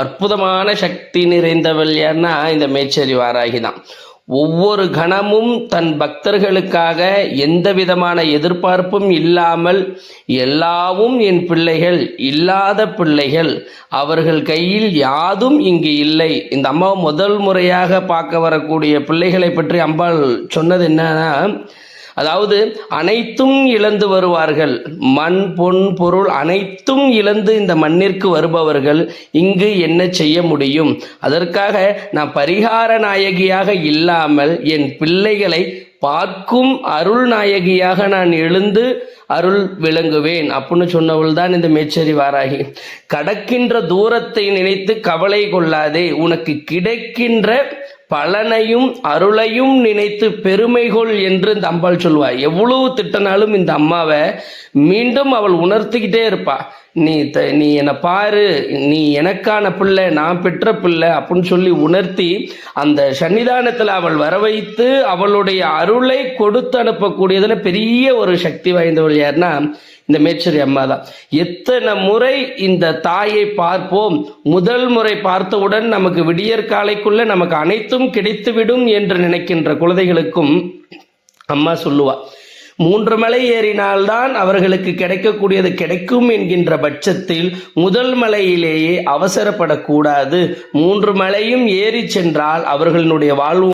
அற்புதமான சக்தி நிறைந்தவள் யார்னா இந்த மேச்சேரி வாராகி தான். ஒவ்வொரு கணமும் தன் பக்தர்களுக்காக எந்த விதமான எதிர்பார்ப்பும் இல்லாமல், எல்லாவும் என் பிள்ளைகள், இல்லாத பிள்ளைகள், அவர்கள் கையில் யாதும் இங்கு இல்லை. இந்த அம்மா முதல் முறையாக பார்க்க வரக்கூடிய பிள்ளைகளை பற்றி அம்பாள் சொன்னது என்னன்னா, அதாவது அனைத்தும் இழந்து வருவார்கள், மண் பொன் பொருள் அனைத்தும் இழந்து இந்த மண்ணிற்கு வருபவர்கள் இங்கு என்ன செய்ய முடியும்? அதற்காக நான் பரிகார நாயகியாக இல்லாமல் என் பிள்ளைகளை பார்க்கும் அருள் நாயகியாக நான் எழுந்து அருள் விளங்குவேன் அப்படின்னு சொன்னவள் தான் இந்த மேச்சேரி வாராகி. கடக்கின்ற தூரத்தை நினைத்து கவலை கொள்ளாதே, உனக்கு கிடைக்கின்ற பலனையும் அருளையும் நினைத்து பெருமை கொள் என்று இந்த அம்பாள் சொல்வாள். எவ்வளவு திட்டனாலும் இந்த அம்மாவை மீண்டும் அவள் உணர்த்திக்கிட்டே இருப்பா. நீ என்னை பாரு, நீ எனக்கான பிள்ளை, நான் பெற்ற பிள்ளை அப்படின்னு சொல்லி உணர்த்தி அந்த சன்னிதானத்தில் அவள் வர வைத்து அவளுடைய அருளை கொடுத்து அனுப்பக்கூடியதுல பெரிய ஒரு சக்தி வாய்ந்தவள் யாருன்னா இந்த மேச்சேரி அம்மா தான். எத்தனை முறை இந்த தாயை பார்ப்போம், முதல் முறை பார்த்தவுடன் நமக்கு விடியற்காலைக்குள்ள நமக்கு அனைத்தும் கிடைத்துவிடும் என்று நினைக்கின்ற குழந்தைகளுக்கும் அம்மா சொல்லுவா, 3 மலை ஏறினால்தான் அவர்களுக்கு கிடைக்கக்கூடியது கிடைக்கும் என்கின்ற பட்சத்தில் முதல் மலையிலேயே அவசரப்படக்கூடாது. 3 மலையும் ஏறி சென்றால் அவர்களுடைய வாழ்வு